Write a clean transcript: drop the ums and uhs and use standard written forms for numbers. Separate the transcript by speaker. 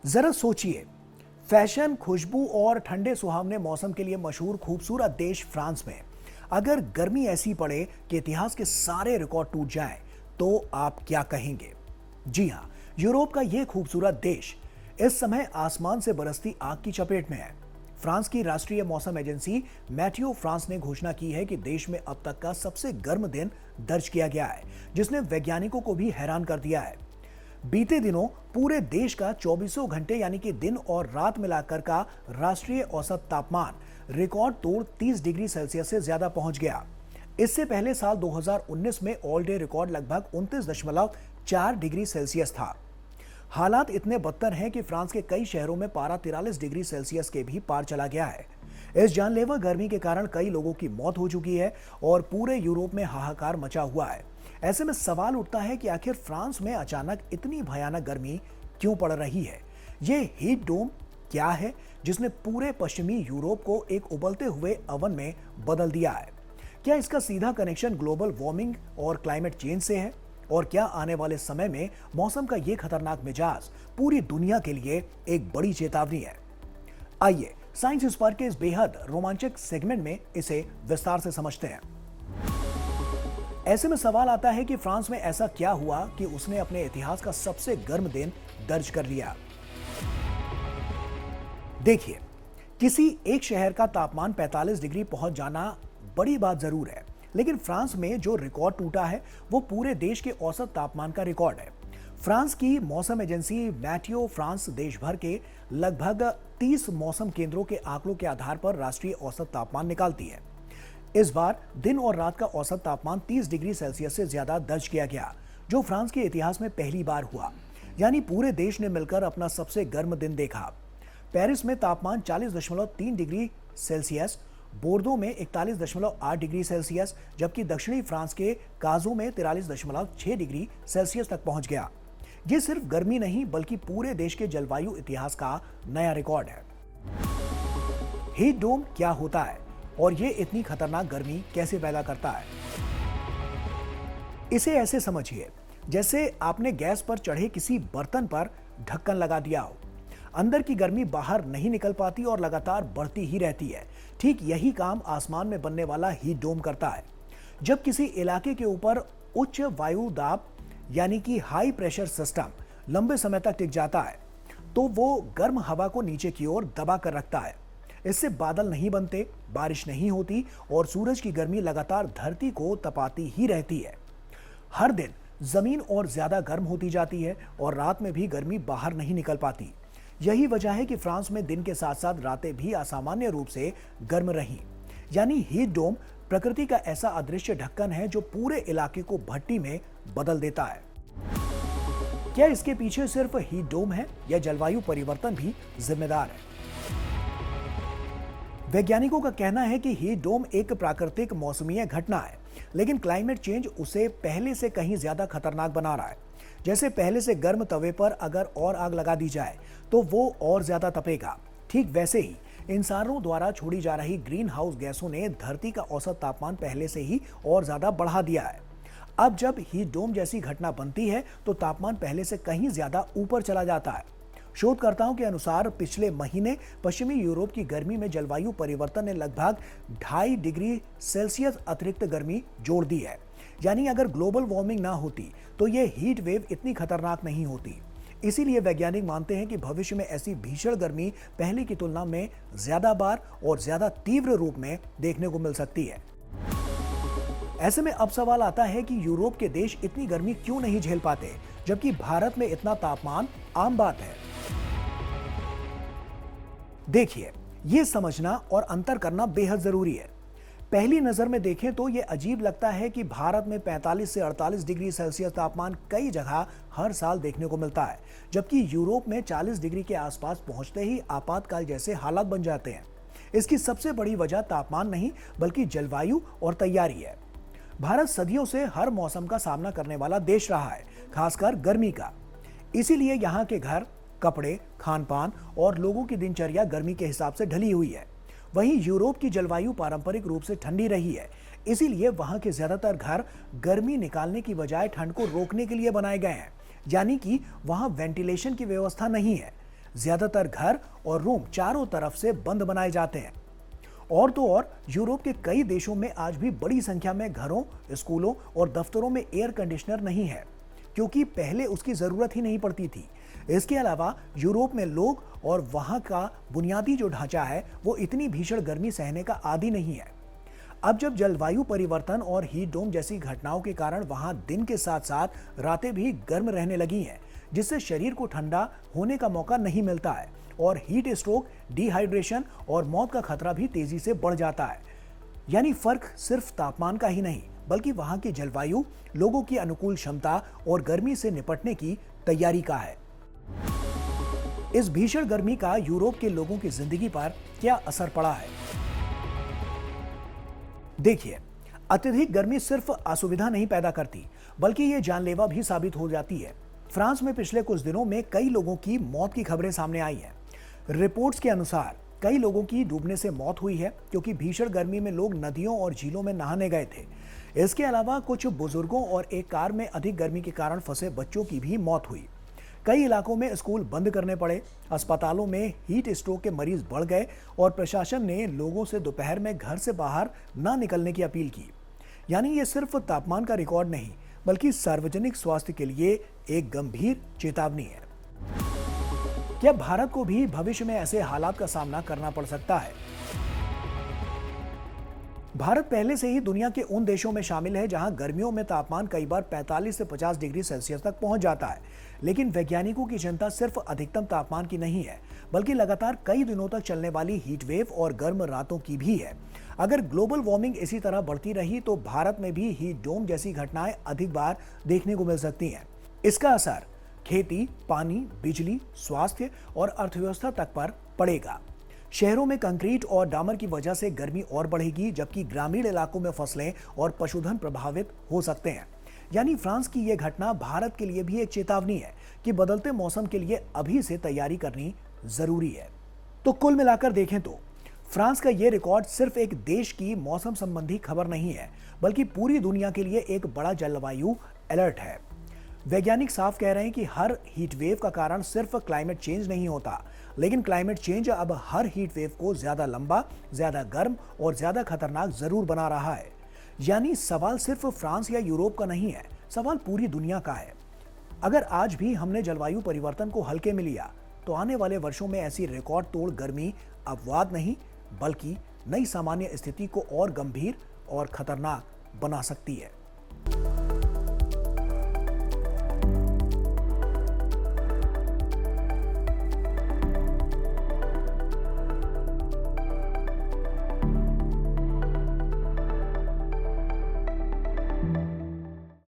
Speaker 1: जरा सोचिए, फैशन, खुशबू और ठंडे सुहावने मौसम के लिए मशहूर खूबसूरत देश फ्रांस में अगर गर्मी ऐसी पड़े कि इतिहास के सारे रिकॉर्ड टूट जाएं, तो आप क्या कहेंगे? जी हां, यूरोप का यह खूबसूरत देश इस समय आसमान से बरसती आग की चपेट में है। फ्रांस की राष्ट्रीय मौसम एजेंसी मैटियो फ्रांस ने घोषणा की है कि देश में अब तक का सबसे गर्म दिन दर्ज किया गया है, जिसने वैज्ञानिकों को भी हैरान कर दिया है। बीते दिनों पूरे देश का 24 घंटे यानी कि दिन और रात मिलाकर का राष्ट्रीय औसत तापमान रिकॉर्ड तोड़ 30 डिग्री सेल्सियस से ज्यादा पहुंच गया। इससे पहले साल 2019 में ऑल डे रिकॉर्ड लगभग 29.4 डिग्री सेल्सियस था। हालात इतने बदतर हैं कि फ्रांस के कई शहरों में पारा 43 डिग्री सेल्सियस के भी पार चला गया है। इस जानलेवा गर्मी के कारण कई लोगों की मौत हो चुकी है और पूरे यूरोप में हाहाकार मचा हुआ है। ऐसे में सवाल उठता है कि आखिर फ्रांस में अचानक इतनी भयानक गर्मी क्यों पड़ रही है? ये हीट डोम क्या है जिसने पूरे पश्चिमी यूरोप को एक उबलते हुए अवन में बदल दिया है? क्या इसका सीधा कनेक्शन ग्लोबल वार्मिंग और क्लाइमेट चेंज से है? और क्या आने वाले समय में मौसम का ये खतरनाक मिजाज पूरी दुनिया के लिए एक बड़ी चेतावनी है? आइए साइंस स्पार्क के इस बेहद रोमांचक सेगमेंट में इसे विस्तार से समझते हैं। ऐसे में सवाल आता है कि फ्रांस में ऐसा क्या हुआ कि उसने अपने इतिहास का सबसे गर्म दिन दर्ज कर लिया। देखिए, किसी एक शहर का तापमान 45 डिग्री पहुंच जाना बड़ी बात जरूर है, लेकिन फ्रांस में जो रिकॉर्ड टूटा है वो पूरे देश के औसत तापमान का रिकॉर्ड है। फ्रांस की मौसम एजेंसी मैटियो फ्रांस देश भर के लगभग 30 मौसम केंद्रों के आंकड़ों के आधार पर राष्ट्रीय औसत तापमान निकालती है। इस बार दिन और रात का औसत तापमान 30 डिग्री सेल्सियस से ज्यादा दर्ज किया गया, जो फ्रांस के इतिहास में पहली बार हुआ। यानी पूरे देश ने मिलकर अपना सबसे गर्म दिन देखा। पेरिस में तापमान 40.3 डिग्री सेल्सियस, बोर्दो में 41.8 डिग्री सेल्सियस, जबकि दक्षिणी फ्रांस के काजो में 43.6 डिग्री सेल्सियस तक पहुंच गया। ये सिर्फ गर्मी नहीं बल्कि पूरे देश के जलवायु इतिहास का नया रिकॉर्ड है। हीट डोम क्या होता है और ये इतनी खतरनाक गर्मी कैसे पैदा करता है? इसे ऐसे समझिए जैसे आपने गैस पर चढ़े किसी बर्तन पर ढक्कन लगा दिया हो। अंदर की गर्मी बाहर नहीं निकल पाती और लगातार बढ़ती ही रहती है। ठीक यही काम आसमान में बनने वाला हीट डोम करता है। जब किसी इलाके के ऊपर उच्च वायु दाब यानी कि हाई प्रेशर सिस्टम लंबे समय तक टिक जाता है, तो वो गर्म हवा को नीचे की ओर दबा कर रखता है। इससे बादल नहीं बनते, बारिश नहीं होती और सूरज की गर्मी लगातार धरती को तपाती ही रहती है। हर दिन जमीन और ज्यादा गर्म होती जाती है और रात में भी गर्मी बाहर नहीं निकल पाती। यही वजह है कि फ्रांस में दिन के साथ साथ रातें भी असामान्य रूप से गर्म रही। यानी हीट डोम प्रकृति का ऐसा अदृश्य ढक्कन है जो पूरे इलाके को भट्टी में बदल देता है। क्या इसके पीछे सिर्फ हीट डोम है या जलवायु परिवर्तन भी जिम्मेदार है? वैज्ञानिकों का कहना है कि हीट डोम एक प्राकृतिक मौसमीय घटना है, लेकिन क्लाइमेट चेंज उसे पहले से कहीं ज्यादा खतरनाक बना रहा है। जैसे पहले से गर्म तवे पर अगर और आग लगा दी जाए तो वो और ज्यादा तपेगा। ठीक वैसे ही इंसानों द्वारा छोड़ी जा रही ग्रीन हाउस गैसों ने धरती का औसत तापमान पहले से ही और ज्यादा बढ़ा दिया है। अब जब हीट डोम जैसी घटना बनती है तो तापमान पहले से कहीं ज्यादा ऊपर चला जाता है। शोधकर्ताओं के अनुसार पिछले महीने पश्चिमी यूरोप की गर्मी में जलवायु परिवर्तन ने लगभग 2.5 डिग्री सेल्सियस अतिरिक्त गर्मी जोड़ दी है। यानी अगर ग्लोबल वार्मिंग ना होती तो यह हीट वेव इतनी खतरनाक नहीं होती। इसीलिए वैज्ञानिक मानते हैं कि भविष्य में ऐसी भीषण गर्मी पहले की तुलना में ज्यादा बार और ज्यादा तीव्र रूप में देखने को मिल सकती है। ऐसे में अब सवाल आता है कि यूरोप के देश इतनी गर्मी क्यों नहीं झेल पाते, जबकि भारत में इतना तापमान आम बात है। देखिए, यह समझना और अंतर करना बेहद जरूरी है। पहली नजर में देखें तो यह अजीब लगता है कि भारत में 45 से 48 डिग्री सेल्सियस तापमान कई जगह हर साल देखने को मिलता है, जबकि यूरोप में 40 डिग्री के आसपास पहुंचते ही आपातकाल जैसे हालात बन जाते हैं। इसकी सबसे बड़ी वजह तापमान नहीं बल्कि जलवायु और तैयारी है। भारत सदियों से हर मौसम का सामना करने वाला देश रहा है, खासकर गर्मी का। इसीलिए यहाँ के घर, कपड़े, खान पान और लोगों की दिनचर्या गर्मी के हिसाब से ढली हुई है। वहीं यूरोप की जलवायु पारंपरिक रूप से ठंडी रही है, इसीलिए वहां के ज्यादातर घर गर्मी निकालने की बजाय ठंड को रोकने के लिए बनाए गए हैं। यानी कि वहां वेंटिलेशन की व्यवस्था नहीं है। ज्यादातर घर और रूम चारों तरफ से बंद बनाए जाते हैं। और तो और यूरोप के कई देशों में आज भी बड़ी संख्या में घरों, स्कूलों और दफ्तरों में एयर कंडीशनर नहीं है, क्योंकि पहले उसकी जरूरत ही नहीं पड़ती थी। इसके अलावा यूरोप में लोग और वहां का बुनियादी जो ढांचा है वो इतनी भीषण गर्मी सहने का आदी नहीं है। अब जब जलवायु परिवर्तन और हीट डोम जैसी घटनाओं के कारण वहां दिन के साथ साथ रातें भी गर्म रहने लगी हैं, जिससे शरीर को ठंडा होने का मौका नहीं मिलता है और हीट स्ट्रोक, डिहाइड्रेशन और मौत का खतरा भी तेजी से बढ़ जाता है। यानी फर्क सिर्फ तापमान का ही नहीं, बल्कि वहां की जलवायु, लोगों की अनुकूल क्षमता और गर्मी से निपटने की तैयारी का है। इस भीषण गर्मी का यूरोप के लोगों की जिंदगी पर क्या असर पड़ा है? देखिए, अत्यधिक गर्मी सिर्फ असुविधा नहीं पैदा करती, बल्कि ये जानलेवा भी साबित हो जाती है। फ्रांस में पिछले कुछ दिनों में कई लोगों की मौत की खबरें सामने आई हैं। रिपोर्ट्स के अनुसार कई लोगों की डूबने से मौत हुई है, क्योंकि भीषण गर्मी में लोग नदियों और झीलों में नहाने गए थे। इसके अलावा कुछ बुजुर्गों और एक कार में अधिक गर्मी के कारण फंसे बच्चों की भी मौत हुई। कई इलाकों में स्कूल बंद करने पड़े, अस्पतालों में हीट स्ट्रोक के मरीज बढ़ गए और प्रशासन ने लोगों से दोपहर में घर से बाहर न निकलने की अपील की। यानी ये सिर्फ तापमान का रिकॉर्ड नहीं, बल्कि सार्वजनिक स्वास्थ्य के लिए एक गंभीर चेतावनी है। क्या भारत को भी भविष्य में ऐसे हालात का सामना करना पड़ सकता है? भारत पहले से ही दुनिया के उन देशों में शामिल है जहां गर्मियों में तापमान कई बार 45 से 50 डिग्री सेल्सियस तक पहुंच जाता है। लेकिन वैज्ञानिकों की चिंता सिर्फ अधिकतम तापमान की नहीं है, बल्कि लगातार कई दिनों तक चलने वाली हीट वेव और गर्म रातों की भी है। अगर ग्लोबल वार्मिंग इसी तरह बढ़ती रही तो भारत में भी हीट डोम जैसी घटनाएं अधिक बार देखने को मिल सकती हैं। इसका असर खेती, पानी, बिजली, स्वास्थ्य और अर्थव्यवस्था तक पर पड़ेगा। शहरों में कंक्रीट और डामर की वजह से गर्मी और बढ़ेगी, जबकि ग्रामीण इलाकों में फसलें और पशुधन प्रभावित हो सकते हैं। यानी फ्रांस की यह घटना भारत के लिए भी एक चेतावनी है कि बदलते मौसम के लिए अभी से तैयारी करनी जरूरी है। तो कुल मिलाकर देखें तो फ्रांस का यह रिकॉर्ड सिर्फ एक देश की मौसम संबंधी खबर नहीं है, बल्कि पूरी दुनिया के लिए एक बड़ा जलवायु अलर्ट है। वैज्ञानिक साफ कह रहे हैं कि हर हीट वेव का कारण सिर्फ क्लाइमेट चेंज नहीं होता, लेकिन क्लाइमेट चेंज अब हर हीट वेव को ज्यादा लंबा, ज्यादा गर्म और ज्यादा खतरनाक जरूर बना रहा है। यानी सवाल सिर्फ फ्रांस या यूरोप का नहीं है, सवाल पूरी दुनिया का है। अगर आज भी हमने जलवायु परिवर्तन को हल्के में लिया, तो आने वाले वर्षों में ऐसी रिकॉर्ड तोड़ गर्मी अपवाद नहीं, बल्कि नई सामान्य स्थिति को और गंभीर और खतरनाक बना सकती है।